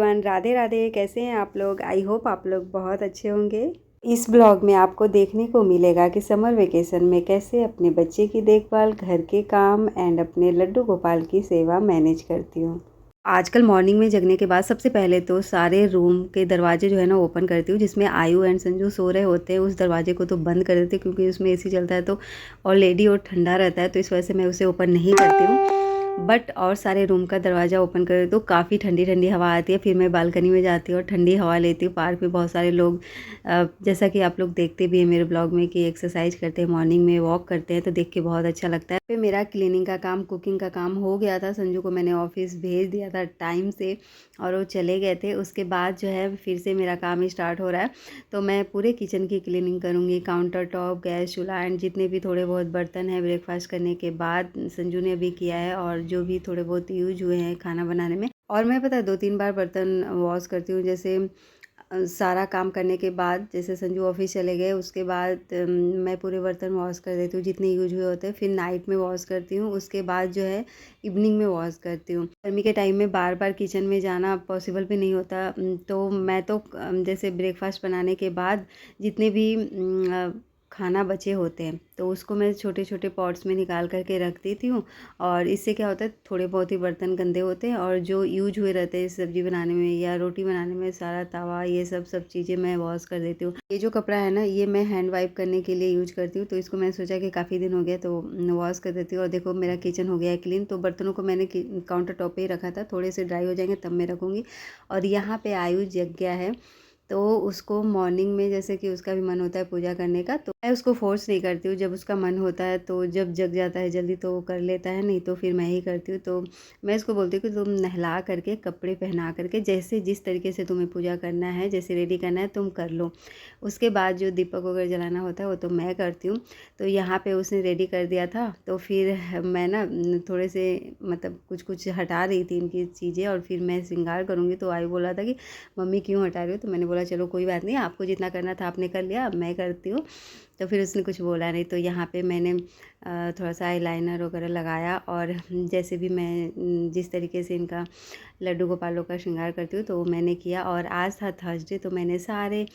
Everyone, Radhe Radhe. कैसे हैं आप लोग? आई होप आप लोग बहुत अच्छे होंगे। इस ब्लॉग में आपको देखने को मिलेगा कि समर वेकेशन में कैसे अपने बच्चे की देखभाल, घर के काम एंड अपने लड्डू गोपाल की सेवा मैनेज करती हूँ। आजकल मॉर्निंग में जगने के बाद सबसे पहले तो सारे रूम के दरवाजे जो है ना ओपन करती हूँ। जिसमें आयु एंड संजू सो रहे होते हैं उस दरवाजे को तो बंद कर देती हूँ, क्योंकि उसमें एसी चलता है तो ऑलरेडी और ठंडा रहता है, तो इस वजह से मैं उसे ओपन नहीं करती हूँ। बट और सारे रूम का दरवाज़ा ओपन कर तो काफ़ी ठंडी ठंडी हवा आती है। फिर मैं बालकनी में जाती हूँ और ठंडी हवा लेती हूँ। पार्क में बहुत सारे लोग जैसा कि आप लोग देखते भी हैं मेरे ब्लॉग में कि एक्सरसाइज करते हैं, मॉर्निंग में वॉक करते हैं, तो देख के बहुत अच्छा लगता है। फिर मेरा क्लीनिंग का काम, कुकिंग का काम हो गया था। संजू को मैंने ऑफिस भेज दिया था टाइम से और वो चले गए थे। उसके बाद जो है फिर से मेरा काम स्टार्ट हो रहा है। तो मैं पूरे किचन की क्लीनिंग करूँगी, काउंटर टॉप, गैस चूल्हा एंड जितने भी थोड़े बहुत बर्तन हैं ब्रेकफास्ट करने के बाद संजू ने अभी किया है, और जो भी थोड़े बहुत यूज हुए हैं खाना बनाने में। और मैं पता है 2-3 बार बर्तन वॉश करती हूँ। जैसे सारा काम करने के बाद, जैसे संजू ऑफिस चले गए उसके बाद मैं पूरे बर्तन वॉश कर देती हूँ जितने यूज हुए होते हैं। फिर नाइट में वॉश करती हूँ, उसके बाद जो है इवनिंग में वॉश करती हूँ। गर्मी के टाइम में बार बार किचन में जाना पॉसिबल भी नहीं होता। तो मैं तो जैसे ब्रेकफास्ट बनाने के बाद जितने भी खाना बचे होते हैं तो उसको मैं छोटे छोटे पॉट्स में निकाल करके रख देती हूँ। और इससे क्या होता है, थोड़े बहुत ही बर्तन गंदे होते हैं और जो यूज हुए रहते हैं सब्ज़ी बनाने में या रोटी बनाने में, सारा तवा ये सब चीज़ें मैं वॉश कर देती हूँ। ये जो कपड़ा है ना, ये मैं हैंड वाइप करने के लिए यूज करती हूँ, तो इसको मैंने सोचा कि काफ़ी दिन हो गया तो वॉश कर देती हूँ। और देखो मेरा किचन हो गया है क्लीन। तो बर्तनों को मैंने काउंटर टॉप पे ही रखा था, थोड़े से ड्राई हो जाएंगे तब मैं रखूँगी। और यहाँ पे आयु जग गया है, तो उसको मॉर्निंग में जैसे कि उसका भी मन होता है पूजा करने का, तो मैं उसको फोर्स नहीं करती हूँ। जब उसका मन होता है तो जब जग जाता है जल्दी तो वो कर लेता है, नहीं तो फिर मैं ही करती हूँ। तो मैं इसको बोलती हूँ कि तुम नहला करके, कपड़े पहना करके, जैसे जिस तरीके से तुम्हें पूजा करना है, जैसे रेडी करना है तुम कर लो। उसके बाद जो दीपक वगैरह जलाना होता है वो तो मैं करती हूँ। तो यहाँ पे उसने रेडी कर दिया था, तो फिर मैं ना थोड़े से मतलब कुछ कुछ हटा रही थी इनकी चीज़ें, और फिर मैं श्रृंगार करूँगी। तो आई बोला था कि मम्मी क्यों हटा रही हो, तो मैंने बोला चलो कोई बात नहीं, आपको जितना करना था आपने कर लिया, अब मैं करती हूँ। तो फिर उसने कुछ बोला नहीं। तो यहाँ पे मैंने थोड़ा सा आईलाइनर वगैरह लगाया, और जैसे भी मैं जिस तरीके से इनका लड्डू गोपालों का श्रृंगार करती हूँ तो वो मैंने किया। और आज था थर्सडे, तो मैंने सारे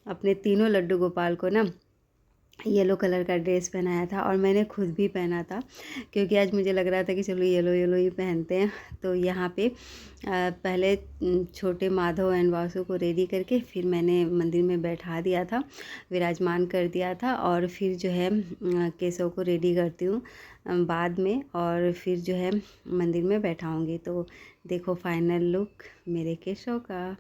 अपने तीनों लड्डू गोपाल को ना येलो कलर का ड्रेस पहनाया था, और मैंने खुद भी पहना था क्योंकि आज मुझे लग रहा था कि चलो येलो येलो ही पहनते हैं। तो यहाँ पे पहले छोटे माधव एंड वासु को रेडी करके फिर मैंने मंदिर में बैठा दिया था, विराजमान कर दिया था। और फिर जो है केशव को रेडी करती हूँ बाद में, और फिर जो है मंदिर में बैठाऊँगी। तो देखो फाइनल लुक मेरे केशव का।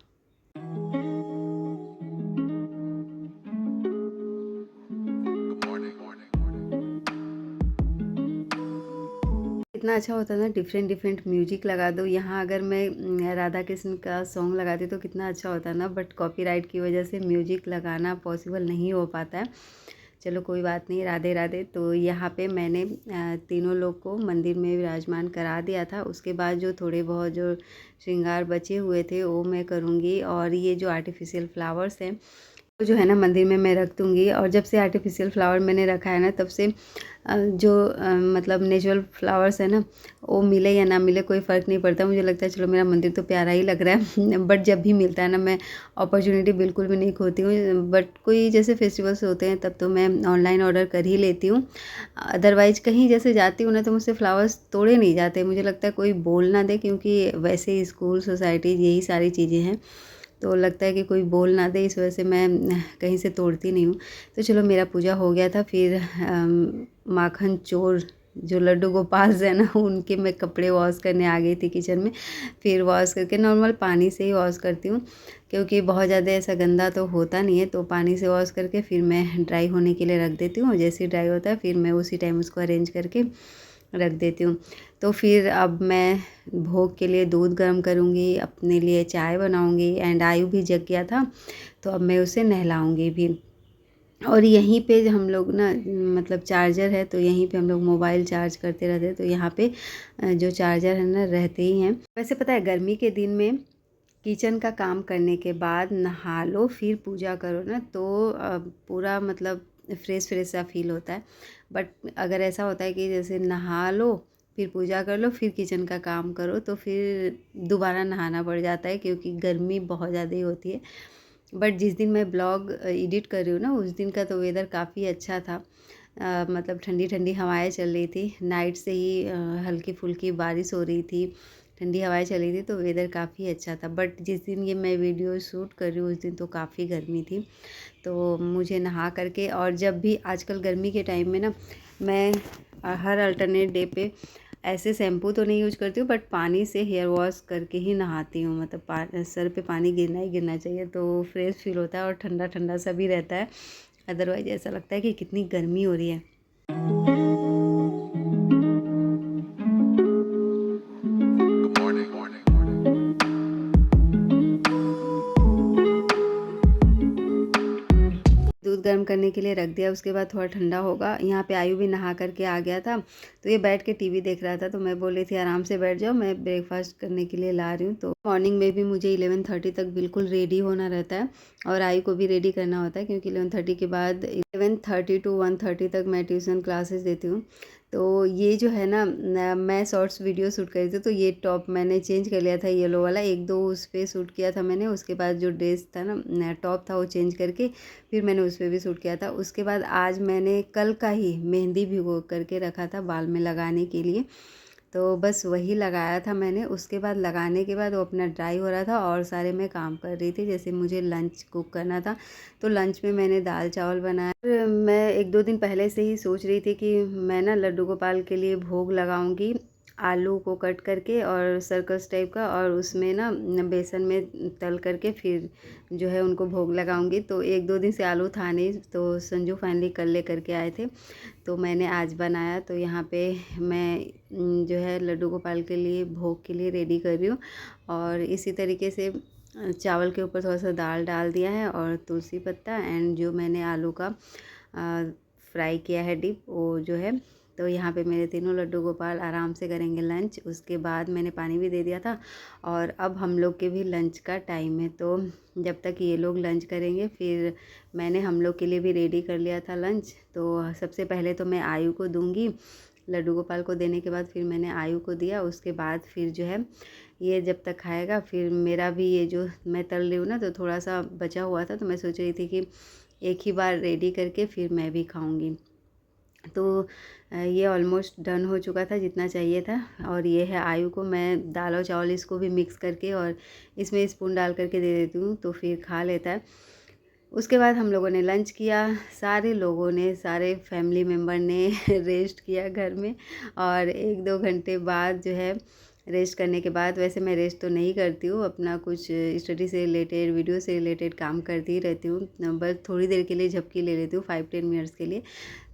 इतना अच्छा होता है ना, डिफरेंट डिफरेंट म्यूजिक लगा दो। यहाँ अगर मैं राधा कृष्ण का सॉन्ग लगाती तो कितना अच्छा होता ना, बट कॉपीराइट की वजह से म्यूजिक लगाना पॉसिबल नहीं हो पाता है। चलो कोई बात नहीं, राधे राधे। तो यहाँ पे मैंने तीनों लोग को मंदिर में विराजमान करा दिया था। उसके बाद जो थोड़े बहुत जो श्रृंगार बचे हुए थे वो मैं करूँगी। और ये जो आर्टिफिशियल फ्लावर्स हैं तो जो है ना मंदिर में मैं रख दूँगी। और जब से आर्टिफिशियल फ्लावर मैंने रखा है ना, तब से जो मतलब नेचुरल फ्लावर्स है ना, वो मिले या ना मिले कोई फ़र्क नहीं पड़ता। मुझे लगता है चलो मेरा मंदिर तो प्यारा ही लग रहा है। बट जब भी मिलता है ना, मैं अपॉर्चुनिटी बिल्कुल भी नहीं खोती हूँ। बट कोई जैसे फेस्टिवल्स होते हैं तब तो मैं ऑनलाइन ऑर्डर कर ही लेती हूँ। अदरवाइज़ कहीं जैसे जाती हूँ ना, तो मुझसे फ्लावर्स तोड़े नहीं जाते। मुझे लगता है कोई बोल ना दे, क्योंकि वैसे ही स्कूल सोसाइटी यही सारी चीज़ें हैं, तो लगता है कि कोई बोल ना दे, इस वजह से मैं कहीं से तोड़ती नहीं हूँ। तो चलो मेरा पूजा हो गया था। फिर माखन चोर जो लड्डू गोपाल है ना, उनके मैं कपड़े वॉश करने आ गई थी किचन में। फिर वॉश करके नॉर्मल पानी से ही वॉश करती हूँ, क्योंकि बहुत ज़्यादा ऐसा गंदा तो होता नहीं है। तो पानी से वॉश करके फिर मैं ड्राई होने के लिए रख देती हूँ। जैसे ही ड्राई होता है फिर मैं उसी टाइम उसको अरेंज करके रख देती हूँ। तो फिर अब मैं भोग के लिए दूध गर्म करूँगी, अपने लिए चाय बनाऊँगी। एंड आयु भी जग गया था, तो अब मैं उसे नहलाऊँगी भी। और यहीं पे हम लोग ना मतलब चार्जर है, तो यहीं पे हम लोग मोबाइल चार्ज करते रहते हैं। तो यहाँ पे जो चार्जर है ना रहते ही हैं। वैसे पता है गर्मी के दिन में किचन का काम करने के बाद नहा लो फिर पूजा करो ना, तो पूरा मतलब फ्रेश फ्रेश सा फील होता है। बट अगर ऐसा होता है कि जैसे नहा लो फिर पूजा कर लो, फिर किचन का काम करो, तो फिर दोबारा नहाना पड़ जाता है क्योंकि गर्मी बहुत ज़्यादा ही होती है। बट जिस दिन मैं ब्लॉग एडिट कर रही हूँ ना, उस दिन का तो वेदर काफ़ी अच्छा था। मतलब ठंडी ठंडी हवाएं चल रही थी, नाइट से ही हल्की फुल्की बारिश हो रही थी, ठंडी हवाएं चल रही थी, तो वेदर काफ़ी अच्छा था। बट जिस दिन ये मैं वीडियो शूट कर रही हूँ उस दिन तो काफ़ी गर्मी थी। तो मुझे नहा करके, और जब भी आजकल गर्मी के टाइम में ना मैं हर अल्टरनेट डे पे ऐसे शैम्पू तो नहीं यूज करती हूँ, बट पानी से हेयर वॉश करके ही नहाती हूँ। मतलब सर पे पानी गिरना ही गिरना चाहिए, तो फ्रेश फील होता है और ठंडा ठंडा सा भी रहता है। अदरवाइज ऐसा लगता है कि कितनी गर्मी हो रही है। दूध गर्म करने के लिए रख दिया, उसके बाद थोड़ा ठंडा होगा। यहाँ पे आयु भी नहा करके आ गया था, तो ये बैठ के टीवी देख रहा था, तो मैं बोल रही थी आराम से बैठ जाओ, मैं ब्रेकफास्ट करने के लिए ला रही हूँ। तो मॉर्निंग में भी मुझे 11:30 तक बिल्कुल रेडी होना रहता है, और आयु को भी रेडी करना होता है क्योंकि 11:30 के बाद 11:30 to 1:30 तक मैं ट्यूशन क्लासेस देती हूँ। तो ये जो है ना, मैं शॉर्ट्स वीडियो शूट करी थी, तो ये टॉप मैंने चेंज कर लिया था, येलो वाला 1-2 उस पर शूट किया था मैंने। उसके बाद जो ड्रेस था ना, टॉप था, वो चेंज करके फिर मैंने उस पर भी शूट किया था। उसके बाद आज मैंने कल का ही मेहंदी भिगो करके रखा था बाल में लगाने के लिए, तो बस वही लगाया था मैंने। उसके बाद लगाने के बाद वो अपना ड्राई हो रहा था और सारे मैं काम कर रही थी, जैसे मुझे लंच कुक करना था। तो लंच में मैंने दाल चावल बनाया। मैं 1-2 दिन पहले से ही सोच रही थी कि मैं ना लड्डू गोपाल के लिए भोग लगाऊंगी, आलू को कट करके और सर्कस टाइप का, और उसमें ना बेसन में तल करके फिर जो है उनको भोग लगाऊंगी। तो 1-2 दिन से आलू था नहीं, तो संजू फाइनली कल ले करके आए थे, तो मैंने आज बनाया। तो यहाँ पे मैं जो है लड्डू गोपाल के लिए भोग के लिए रेडी कर रही हूँ। और इसी तरीके से चावल के ऊपर थोड़ा सा दाल डाल दिया है और तुलसी पत्ता, एंड जो मैंने आलू का फ्राई किया है डिप, वो जो है। तो यहाँ पे मेरे तीनों लड्डू गोपाल आराम से करेंगे लंच। उसके बाद मैंने पानी भी दे दिया था, और अब हम लोग के भी लंच का टाइम है। तो जब तक ये लोग लंच करेंगे, फिर मैंने हम लोग के लिए भी रेडी कर लिया था लंच। तो सबसे पहले तो मैं आयु को दूंगी, लड्डू गोपाल को देने के बाद फिर मैंने आयु को दिया। उसके बाद फिर जो है ये जब तक खाएगा, फिर मेरा भी ये जो मैं तल रही हूँ ना, तो थोड़ा सा बचा हुआ था, तो मैं सोच रही थी कि एक ही बार रेडी करके फिर मैं भी खाऊंगी। तो ये ऑलमोस्ट डन हो चुका था जितना चाहिए था। और ये है आयु को, मैं दाल और चावल इसको भी मिक्स करके और इसमें स्पून डाल करके दे देती हूँ, तो फिर खा लेता है। उसके बाद हम लोगों ने लंच किया, सारे लोगों ने, सारे फैमिली मेम्बर ने रेस्ट किया घर में। और 1-2 घंटे बाद जो है रेस्ट करने के बाद, वैसे मैं रेस्ट तो नहीं करती हूँ, अपना कुछ स्टडी से रिलेटेड, वीडियो से रिलेटेड काम करती ही रहती हूँ, बस थोड़ी देर के लिए झपकी ले लेती हूँ 5-10 मिनट्स के लिए।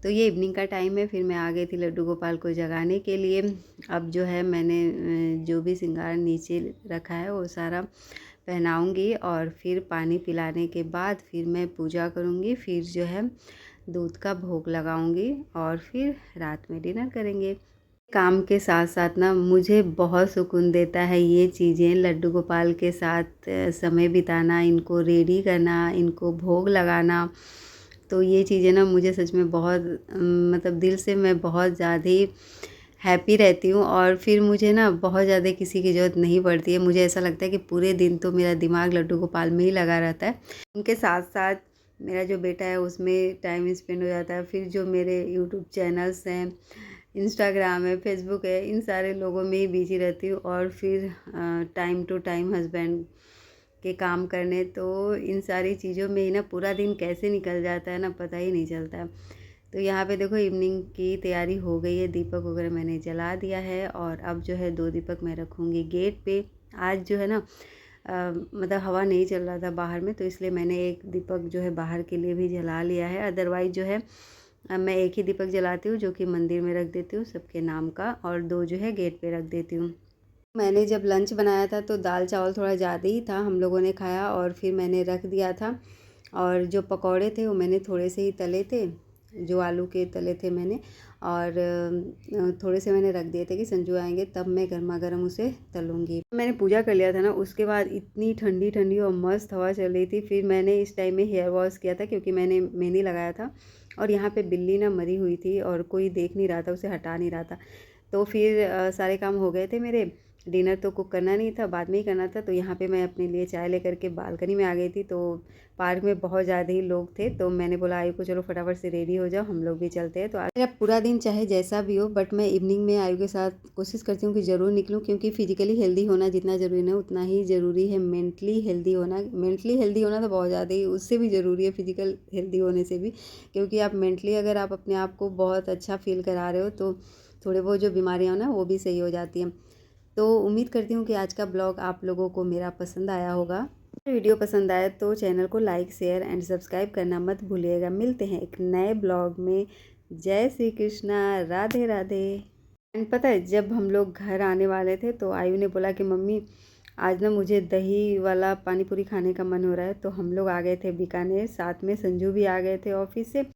तो ये इवनिंग का टाइम है, फिर मैं आ गई थी लड्डू गोपाल को जगाने के लिए। अब जो है मैंने जो भी श्रृंगार नीचे रखा है वो सारा पहनाऊँगी, और फिर पानी पिलाने के बाद फिर मैं पूजा करूँगी, फिर जो है दूध का भोग लगाऊँगी, और फिर रात में डिनर करेंगे। काम के साथ साथ ना मुझे बहुत सुकून देता है ये चीज़ें, लड्डू गोपाल के साथ समय बिताना, इनको रेडी करना, इनको भोग लगाना। तो ये चीज़ें ना मुझे सच में बहुत मतलब दिल से मैं बहुत ज़्यादा ही हैप्पी रहती हूँ। और फिर मुझे ना बहुत ज़्यादा किसी की ज़रूरत नहीं पड़ती है। मुझे ऐसा लगता है कि पूरे दिन तो मेरा दिमाग लड्डू गोपाल में ही लगा रहता है। उनके साथ साथ मेरा जो बेटा है उसमें टाइम स्पेंड हो जाता है। फिर जो मेरे यूट्यूब चैनल्स हैं, इंस्टाग्राम है, फेसबुक है, इन सारे लोगों में ही बिजी रहती हूँ। और फिर टाइम टू टाइम हस्बैंड के काम करने, तो इन सारी चीज़ों में ही ना पूरा दिन कैसे निकल जाता है ना, पता ही नहीं चलता है। तो यहाँ पे देखो इवनिंग की तैयारी हो गई है, दीपक वगैरह मैंने जला दिया है, और अब जो है 2 दीपक मैं रखूँगी गेट पे। आज जो है ना मतलब हवा नहीं चल रहा था बाहर में, तो इसलिए मैंने एक दीपक जो है बाहर के लिए भी जला लिया है। अदरवाइज़ जो है मैं एक ही दीपक जलाती हूँ, जो कि मंदिर में रख देती हूँ सबके नाम का, और 2 जो है गेट पे रख देती हूँ। मैंने जब लंच बनाया था तो दाल चावल थोड़ा ज़्यादा ही था, हम लोगों ने खाया, और फिर मैंने रख दिया था। और जो पकौड़े थे वो मैंने थोड़े से ही तले थे, जो आलू के तले थे मैंने, और थोड़े से मैंने रख दिए थे कि संजू आएंगे तब मैं गर्मा गर्म उसे तलूँगी। मैंने पूजा कर लिया था ना, उसके बाद इतनी ठंडी ठंडी और मस्त हवा चल रही थी। फिर मैंने इस टाइम में हेयर वॉश किया था क्योंकि मैंने मेहंदी लगाया था, और यहाँ पे बिल्ली ना मरी हुई थी और कोई देख नहीं रहा था, उसे हटा नहीं रहा था। तो फिर सारे काम हो गए थे मेरे। डिनर तो कुक करना नहीं था, बाद में ही करना था। तो यहाँ पे मैं अपने लिए चाय लेकर के बालकनी में आ गई थी। तो पार्क में बहुत ज़्यादा ही लोग थे, तो मैंने बोला आयु को चलो फटाफट से रेडी हो जाओ, हम लोग भी चलते हैं। तो आज मेरा पूरा दिन चाहे जैसा भी हो, बट मैं इवनिंग में आयु के साथ कोशिश करती हूँ कि ज़रूर निकलूँ, क्योंकि फिजिकली हेल्दी होना जितना ज़रूरी है उतना ही ज़रूरी है मेंटली हेल्दी होना। मेंटली हेल्दी होना तो बहुत ज़्यादा ही, उससे भी ज़रूरी है फिजिकल हेल्दी होने से भी, क्योंकि आप मेंटली अगर आप अपने आप को बहुत अच्छा फील करा रहे हो तो थोड़े बहुत जो बीमारियाँ हो ना वो भी सही हो जाती हैं। तो उम्मीद करती हूँ कि आज का ब्लॉग आप लोगों को मेरा पसंद आया होगा। वीडियो पसंद आए तो चैनल को लाइक शेयर एंड सब्सक्राइब करना मत भूलिएगा। मिलते हैं एक नए ब्लॉग में। जय श्री कृष्णा, राधे राधे। एंड पता है, जब हम लोग घर आने वाले थे तो आयु ने बोला कि मम्मी आज ना मुझे दही वाला पानी पूरी खाने का मन हो रहा है। तो हम लोग आ गए थे बीकानेर, साथ में संजू भी आ गए थे ऑफिस से।